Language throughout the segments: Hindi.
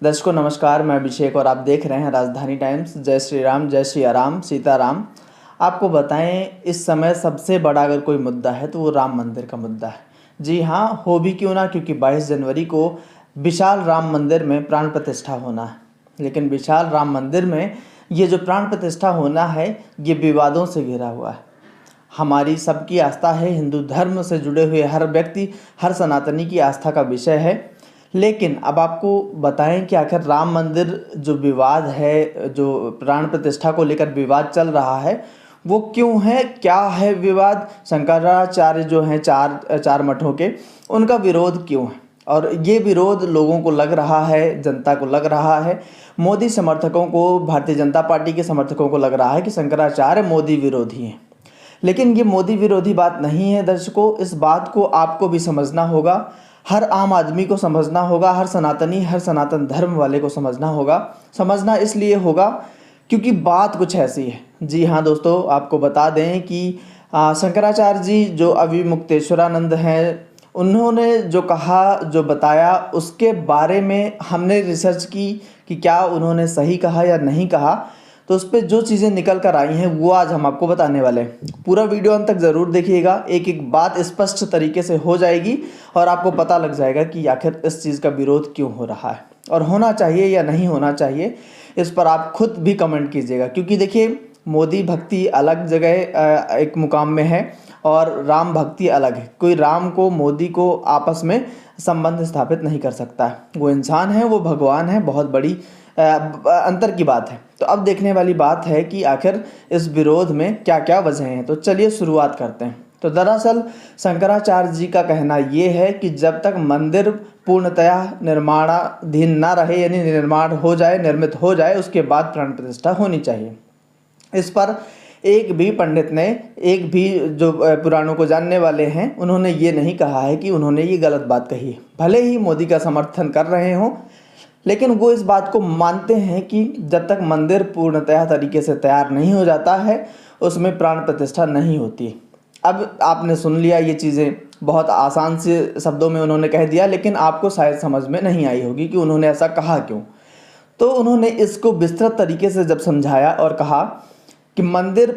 दर्शकों नमस्कार, मैं अभिषेक और आप देख रहे हैं राजधानी टाइम्स। जय श्री राम, जय श्री राम, सीताराम। आपको बताएं, इस समय सबसे बड़ा अगर कोई मुद्दा है तो वो राम मंदिर का मुद्दा है। जी हाँ, हो भी क्यों ना, क्योंकि 22 जनवरी को विशाल राम मंदिर में प्राण प्रतिष्ठा होना है। लेकिन विशाल राम मंदिर में ये जो प्राण प्रतिष्ठा होना है, ये विवादों से घिरा हुआ है। हमारी सबकी आस्था है, हिंदू धर्म से जुड़े हुए हर व्यक्ति, हर सनातनी की आस्था का विषय है। लेकिन अब आपको बताएं कि आखिर राम मंदिर जो विवाद है, जो प्राण प्रतिष्ठा को लेकर विवाद चल रहा है, वो क्यों है, क्या है विवाद। शंकराचार्य जो हैं चार मठों के, उनका विरोध क्यों है, और ये विरोध लोगों को लग रहा है, जनता को लग रहा है, मोदी समर्थकों को, भारतीय जनता पार्टी के समर्थकों को लग रहा है कि शंकराचार्य मोदी विरोधी हैं। लेकिन ये मोदी विरोधी बात नहीं है दर्शकों। इस बात को आपको भी समझना होगा, हर आम आदमी को समझना होगा, हर सनातनी, हर सनातन धर्म वाले को समझना होगा। समझना इसलिए होगा क्योंकि बात कुछ ऐसी है। जी हाँ दोस्तों, आपको बता दें कि शंकराचार्य जी जो अविमुक्तेश्वरानंद हैं, उन्होंने जो कहा, जो बताया, उसके बारे में हमने रिसर्च की कि क्या उन्होंने सही कहा या नहीं कहा। तो उस पर जो चीज़ें निकल कर आई हैं वो आज हम आपको बताने वाले हैं। पूरा वीडियो अंत तक ज़रूर देखिएगा, एक एक बात स्पष्ट तरीके से हो जाएगी और आपको पता लग जाएगा कि आखिर इस चीज़ का विरोध क्यों हो रहा है और होना चाहिए या नहीं होना चाहिए। इस पर आप खुद भी कमेंट कीजिएगा, क्योंकि देखिए, मोदी भक्ति अलग जगह एक मुकाम में है और राम भक्ति अलग है। कोई राम को, मोदी को आपस में संबंध स्थापित नहीं कर सकता है। वो इंसान है, वो भगवान है, बहुत बड़ी अंतर की बात है। तो अब देखने वाली बात है कि आखिर इस विरोध में क्या क्या वजह हैं। तो चलिए शुरुआत करते हैं। तो दरअसल शंकराचार्य जी का कहना ये है कि जब तक मंदिर पूर्णतया निर्माणाधीन ना रहे, यानी निर्माण हो जाए, निर्मित हो जाए, उसके बाद प्राण प्रतिष्ठा होनी चाहिए। इस पर एक भी पंडित ने, एक भी जो पुराणों को जानने वाले हैं, उन्होंने ये नहीं कहा है कि उन्होंने ये गलत बात कही है। भले ही मोदी का समर्थन कर रहे हों, लेकिन वो इस बात को मानते हैं कि जब तक मंदिर पूर्णतः तरीके से तैयार नहीं हो जाता है, उसमें प्राण प्रतिष्ठा नहीं होती। अब आपने सुन लिया, ये चीज़ें बहुत आसान से शब्दों में उन्होंने कह दिया, लेकिन आपको शायद समझ में नहीं आई होगी कि उन्होंने ऐसा कहा क्यों। तो उन्होंने इसको विस्तृत तरीके से जब समझाया और कहा कि मंदिर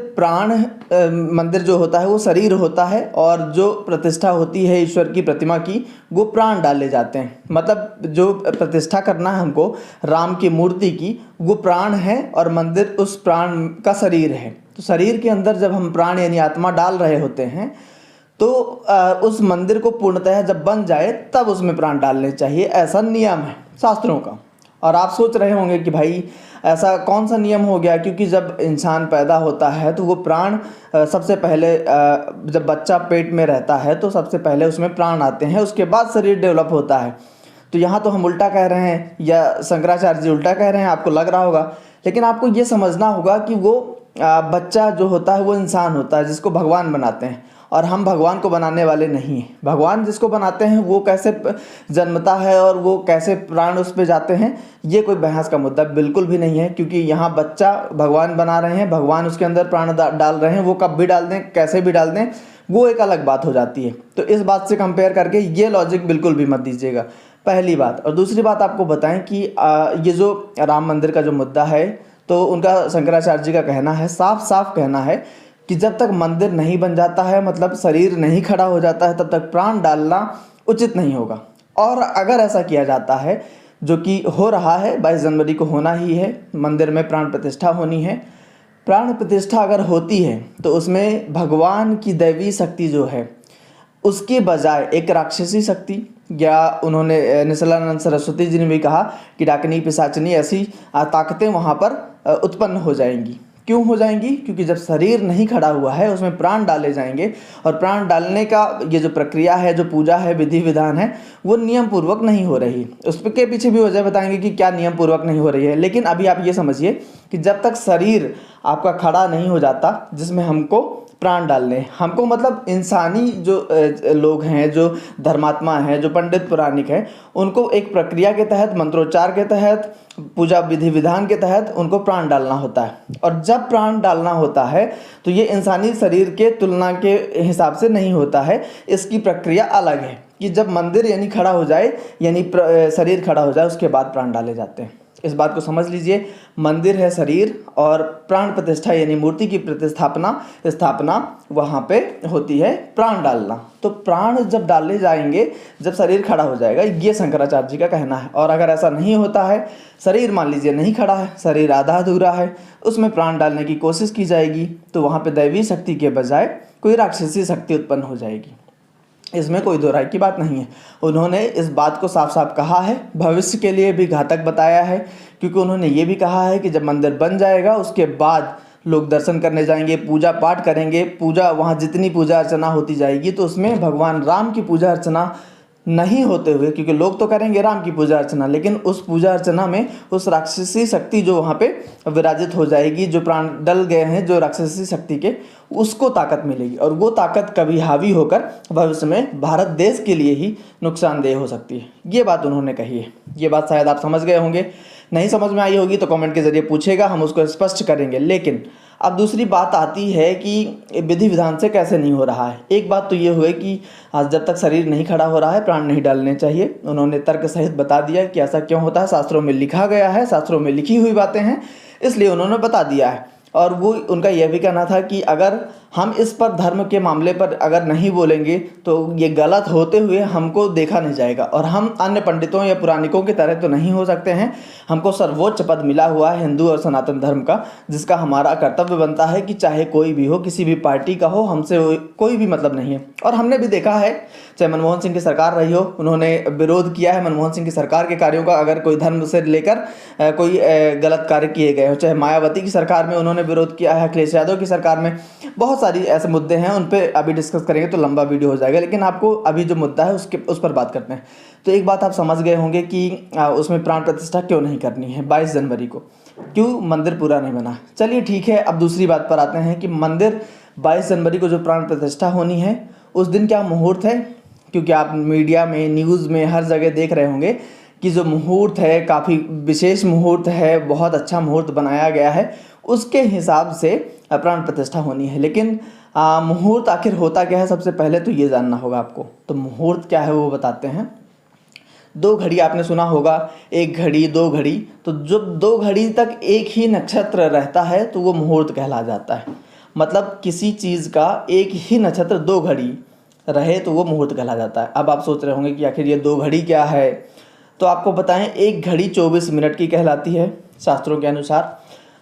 जो होता है वो शरीर होता है, और जो प्रतिष्ठा होती है ईश्वर की प्रतिमा की, वो प्राण डाले जाते हैं। मतलब जो प्रतिष्ठा करना है हमको राम की मूर्ति की, वो प्राण है और मंदिर उस प्राण का शरीर है। तो शरीर के अंदर जब हम प्राण यानी आत्मा डाल रहे होते हैं, तो उस मंदिर को पूर्णतः जब बन जाए तब उसमें प्राण डालने चाहिए। ऐसा नियम है शास्त्रों का। और आप सोच रहे होंगे कि भाई ऐसा कौन सा नियम हो गया, क्योंकि जब इंसान पैदा होता है तो वो प्राण सबसे पहले, जब बच्चा पेट में रहता है तो सबसे पहले उसमें प्राण आते हैं, उसके बाद शरीर डेवलप होता है। तो यहाँ तो हम उल्टा कह रहे हैं, या शंकराचार्य जी उल्टा कह रहे हैं, आपको लग रहा होगा। लेकिन आपको ये समझना होगा कि वो बच्चा जो होता है वो इंसान होता है जिसको भगवान बनाते हैं, और हम भगवान को बनाने वाले नहीं हैं। भगवान जिसको बनाते हैं वो कैसे जन्मता है और वो कैसे प्राण उस पे जाते हैं, ये कोई बहस का मुद्दा बिल्कुल भी नहीं है। क्योंकि यहाँ बच्चा भगवान बना रहे हैं, भगवान उसके अंदर प्राण डाल रहे हैं। वो कब भी डाल दें, कैसे भी डाल दें, वो एक अलग बात हो जाती है। तो इस बात से कंपेयर करके ये लॉजिक बिल्कुल भी मत दीजिएगा, पहली बात। और दूसरी बात आपको बताएं कि ये जो राम मंदिर का जो मुद्दा है, तो उनका, शंकराचार्य जी का कहना है, साफ साफ कहना है कि जब तक मंदिर नहीं बन जाता है, मतलब शरीर नहीं खड़ा हो जाता है, तब तक प्राण डालना उचित नहीं होगा। और अगर ऐसा किया जाता है, जो कि हो रहा है, 22 जनवरी को होना ही है, मंदिर में प्राण प्रतिष्ठा होनी है। प्राण प्रतिष्ठा अगर होती है तो उसमें भगवान की दैवी शक्ति जो है, उसके बजाय एक राक्षसी शक्ति, या उन्होंने निशलानंद सरस्वती जी ने भी कहा कि डाकनी पिशाचनी, ऐसी ताकतें वहाँ पर उत्पन्न हो जाएंगी। क्यों हो जाएंगी? क्योंकि जब शरीर नहीं खड़ा हुआ है, उसमें प्राण डाले जाएंगे, और प्राण डालने का ये जो प्रक्रिया है, जो पूजा है, विधि विधान है, वो नियम पूर्वक नहीं हो रही। उसके पीछे भी वजह बताएंगे कि क्या नियम पूर्वक नहीं हो रही है। लेकिन अभी आप ये समझिए कि जब तक शरीर आपका खड़ा नहीं हो जाता, जिसमें हमको प्राण डालने। हमको मतलब इंसानी जो लोग हैं, जो धर्मात्मा हैं, जो पंडित पुराणिक हैं, उनको एक प्रक्रिया के तहत, मंत्रोच्चार के तहत, पूजा विधि विधान के तहत उनको प्राण डालना होता है। और जब प्राण डालना होता है तो ये इंसानी शरीर के तुलना के हिसाब से नहीं होता है, इसकी प्रक्रिया अलग है कि जब मंदिर यानी खड़ा हो जाए, यानी शरीर खड़ा हो जाए, उसके बाद प्राण डाले जाते हैं। इस बात को समझ लीजिए, मंदिर है शरीर, और प्राण प्रतिष्ठा यानी मूर्ति की स्थापना वहाँ पे होती है प्राण डालना। तो प्राण जब डाले जाएंगे जब शरीर खड़ा हो जाएगा, ये शंकराचार्य जी का कहना है। और अगर ऐसा नहीं होता है, शरीर मान लीजिए नहीं खड़ा है, शरीर आधा अधूरा है, उसमें प्राण डालने की कोशिश की जाएगी तो वहाँ पे दैवी शक्ति के बजाय कोई राक्षसी शक्ति उत्पन्न हो जाएगी। इसमें कोई दो राय की बात नहीं है। उन्होंने इस बात को साफ साफ कहा है, भविष्य के लिए भी घातक बताया है, क्योंकि उन्होंने ये भी कहा है कि जब मंदिर बन जाएगा उसके बाद लोग दर्शन करने जाएंगे, पूजा पाठ करेंगे, पूजा वहाँ जितनी पूजा अर्चना होती जाएगी तो उसमें भगवान राम की पूजा अर्चना नहीं होते हुए, क्योंकि लोग तो करेंगे राम की पूजा अर्चना, लेकिन उस पूजा अर्चना में उस राक्षसी शक्ति जो वहाँ पे विराजित हो जाएगी, जो प्राण डल गए हैं जो राक्षसी शक्ति के, उसको ताकत मिलेगी। और वो ताकत कभी हावी होकर भविष्य में भारत देश के लिए ही नुकसानदेह हो सकती है। ये बात उन्होंने कही है। ये बात शायद आप समझ गए होंगे, नहीं समझ में आई होगी तो कमेंट के जरिए पूछेगा, हम उसको स्पष्ट करेंगे। लेकिन अब दूसरी बात आती है कि विधि विधान से कैसे नहीं हो रहा है। एक बात तो ये हुई कि आज जब तक शरीर नहीं खड़ा हो रहा है प्राण नहीं डालने चाहिए। उन्होंने तर्क सहित बता दिया कि ऐसा क्यों होता है, शास्त्रों में लिखा गया है, शास्त्रों में लिखी हुई बातें हैं, इसलिए उन्होंने बता दिया है। और वो उनका यह भी कहना था कि अगर हम इस पर धर्म के मामले पर अगर नहीं बोलेंगे तो ये गलत होते हुए हमको देखा नहीं जाएगा, और हम अन्य पंडितों या पुराणिकों की तरह तो नहीं हो सकते हैं। हमको सर्वोच्च पद मिला हुआ है हिंदू और सनातन धर्म का, जिसका हमारा कर्तव्य बनता है कि चाहे कोई भी हो, किसी भी पार्टी का हो, हमसे कोई भी मतलब नहीं है। और हमने भी देखा है, चाहे मनमोहन सिंह की सरकार रही हो, उन्होंने विरोध किया है मनमोहन सिंह की सरकार के कार्यों का, अगर कोई धर्म से लेकर कोई गलत कार्य किए गए हो। चाहे मायावती की सरकार में उन्होंने विरोध किया है, अखिलेश यादव की सरकार में, बहुत सारी ऐसे मुद्दे हैं, उन पे अभी डिस्कस करेंगे तो लंबा वीडियो हो जाएगा। लेकिन आपको अभी जो मुद्दा है उस पर बात करते हैं। तो एक बात आप समझ गए होंगे कि उसमें प्राण प्रतिष्ठा क्यों नहीं करनी है 22 जनवरी को, क्यों मंदिर पूरा नहीं बना। चलिए ठीक है, अब दूसरी बात पर आते हैं कि मंदिर 22 जनवरी को जो प्राण प्रतिष्ठा होनी है उस दिन क्या मुहूर्त है, क्योंकि आप मीडिया में, न्यूज़ में हर जगह देख रहे होंगे कि जो मुहूर्त है काफ़ी विशेष मुहूर्त है, बहुत अच्छा मुहूर्त बनाया गया है, उसके हिसाब से प्राण प्रतिष्ठा होनी है। लेकिन मुहूर्त आखिर होता क्या है, सबसे पहले तो ये जानना होगा आपको। तो मुहूर्त क्या है वो बताते हैं। 2 घड़ी आपने सुना होगा, 1 घड़ी 2 घड़ी, तो जब 2 घड़ी तक एक ही नक्षत्र रहता है तो वो मुहूर्त कहला जाता है। मतलब किसी चीज़ का एक ही नक्षत्र 2 घड़ी रहे तो वो मुहूर्त कहला जाता है। अब आप सोच रहे होंगे कि आखिर ये 2 घड़ी क्या है, तो आपको बताएं 1 घड़ी 24 मिनट की कहलाती है शास्त्रों के अनुसार।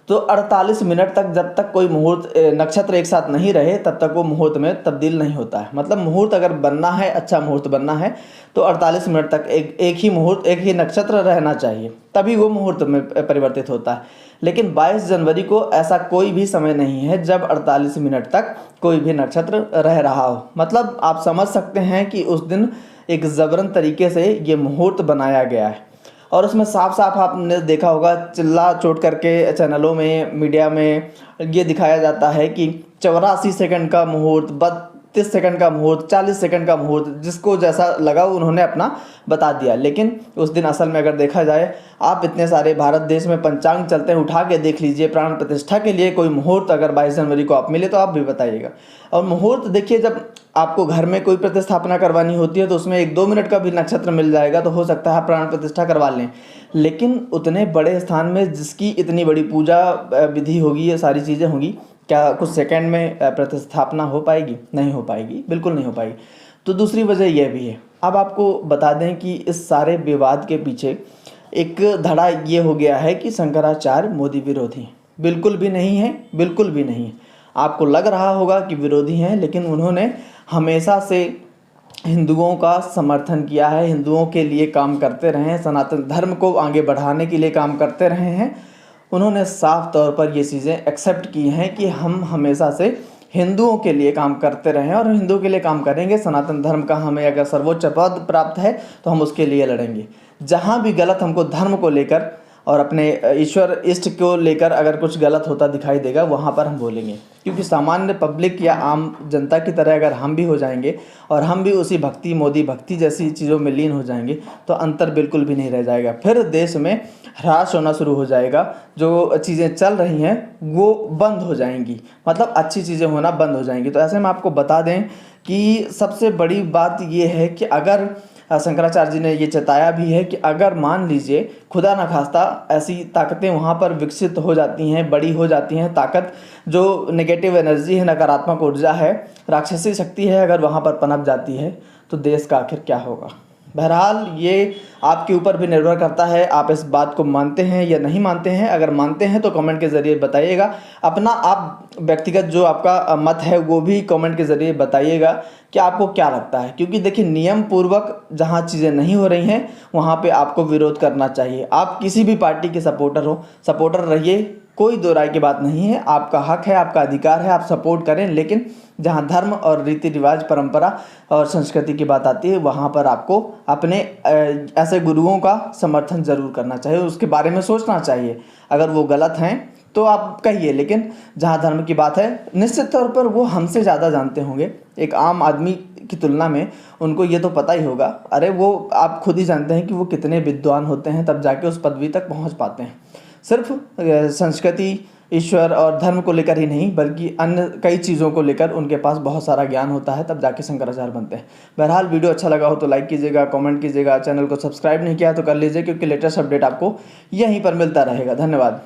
तो 48 मिनट तक जब तक कोई मुहूर्त नक्षत्र एक साथ नहीं रहे तब तक वो मुहूर्त में तब्दील नहीं होता है। मतलब मुहूर्त अगर बनना है, अच्छा मुहूर्त बनना है तो 48 मिनट तक एक ही मुहूर्त, एक ही नक्षत्र रहना चाहिए, तभी वो मुहूर्त में परिवर्तित होता है। लेकिन 22 जनवरी को ऐसा कोई भी समय नहीं है जब 48 मिनट तक कोई भी नक्षत्र रह रहा हो। मतलब आप समझ सकते हैं कि उस दिन एक जबरन तरीके से ये मुहूर्त बनाया गया है। और उसमें साफ साफ आपने देखा होगा, चिल्ला चोट करके चैनलों में, मीडिया में ये दिखाया जाता है कि 84 सेकंड का मुहूर्त, 32 सेकंड का मुहूर्त, 40 सेकंड का मुहूर्त, जिसको जैसा लगा उन्होंने अपना बता दिया। लेकिन उस दिन असल में अगर देखा जाए, आप इतने सारे भारत देश में पंचांग चलते हैं, उठा के देख लीजिए, प्राण प्रतिष्ठा के लिए कोई मुहूर्त अगर 22 जनवरी को आप मिले तो आप भी बताइएगा। और मुहूर्त देखिए, जब आपको घर में कोई प्रतिस्थापना करवानी होती है तो उसमें 1-2 मिनट का भी नक्षत्र मिल जाएगा तो हो सकता है आप प्राण प्रतिष्ठा करवा लें। लेकिन उतने बड़े स्थान में जिसकी इतनी बड़ी पूजा विधि होगी, ये सारी चीज़ें होंगी, क्या कुछ सेकंड में प्रतिस्थापना हो पाएगी? नहीं हो पाएगी, बिल्कुल नहीं हो पाएगी। तो दूसरी वजह यह भी है। अब आपको बता दें कि इस सारे विवाद के पीछे एक धड़ा ये हो गया है कि शंकराचार्य मोदी विरोधी हैं। बिल्कुल भी नहीं है, बिल्कुल भी नहीं है। आपको लग रहा होगा कि विरोधी हैं, लेकिन उन्होंने हमेशा से हिंदुओं का समर्थन किया है, हिंदुओं के लिए काम करते रहे हैं, सनातन धर्म को आगे बढ़ाने के लिए काम करते रहे हैं। उन्होंने साफ तौर पर ये चीज़ें एक्सेप्ट की हैं कि हम हमेशा से हिंदुओं के लिए काम करते रहे हैं और हिंदुओं के लिए काम करेंगे। सनातन धर्म का हमें अगर सर्वोच्च पद प्राप्त है तो हम उसके लिए लड़ेंगे। जहाँ भी गलत हमको धर्म को लेकर और अपने ईश्वर इष्ट को लेकर अगर कुछ गलत होता दिखाई देगा वहाँ पर हम बोलेंगे, क्योंकि सामान्य पब्लिक या आम जनता की तरह अगर हम भी हो जाएंगे और हम भी उसी भक्ति मोदी भक्ति जैसी चीज़ों में लीन हो जाएंगे तो अंतर बिल्कुल भी नहीं रह जाएगा। फिर देश में ह्रास होना शुरू हो जाएगा, जो चीज़ें चल रही हैं वो बंद हो जाएंगी, मतलब अच्छी चीज़ें होना बंद हो जाएंगी। तो ऐसे में आपको बता दें कि सबसे बड़ी बात ये है कि अगर शंकराचार्य जी ने ये चेताया भी है कि अगर मान लीजिए खुदा न खास्ता ऐसी ताकतें वहाँ पर विकसित हो जाती हैं, बड़ी हो जाती हैं, ताकत जो नेगेटिव एनर्जी है, नकारात्मक ऊर्जा है, राक्षसी शक्ति है, अगर वहाँ पर पनप जाती है तो देश का आखिर क्या होगा। बहरहाल ये आपके ऊपर भी निर्भर करता है, आप इस बात को मानते हैं या नहीं मानते हैं। अगर मानते हैं तो कमेंट के ज़रिए बताइएगा, अपना आप व्यक्तिगत जो आपका मत है वो भी कमेंट के ज़रिए बताइएगा कि आपको क्या लगता है। क्योंकि देखिए नियम पूर्वक जहाँ चीज़ें नहीं हो रही हैं वहाँ पे आपको विरोध करना चाहिए। आप किसी भी पार्टी के सपोर्टर हो, सपोर्टर रहिए, कोई दो राय की बात नहीं है, आपका हक है, आपका अधिकार है, आप सपोर्ट करें। लेकिन जहाँ धर्म और रीति रिवाज, परंपरा और संस्कृति की बात आती है वहाँ पर आपको अपने ऐसे गुरुओं का समर्थन ज़रूर करना चाहिए, उसके बारे में सोचना चाहिए। अगर वो गलत हैं तो आप कहिए, लेकिन जहाँ धर्म की बात है निश्चित तौर पर वो हमसे ज़्यादा जानते होंगे, एक आम आदमी की तुलना में उनको ये तो पता ही होगा। अरे वो आप खुद ही जानते हैं कि वो कितने विद्वान होते हैं, तब जाके उस पदवी तक पहुँच पाते हैं। सिर्फ संस्कृति, ईश्वर और धर्म को लेकर ही नहीं बल्कि अन्य कई चीज़ों को लेकर उनके पास बहुत सारा ज्ञान होता है, तब जाके शंकराचार्य बनते हैं। बहरहाल वीडियो अच्छा लगा हो तो लाइक कीजिएगा, कमेंट कीजिएगा, चैनल को सब्सक्राइब नहीं किया तो कर लीजिए, क्योंकि लेटेस्ट अपडेट आपको यहीं पर मिलता रहेगा। धन्यवाद।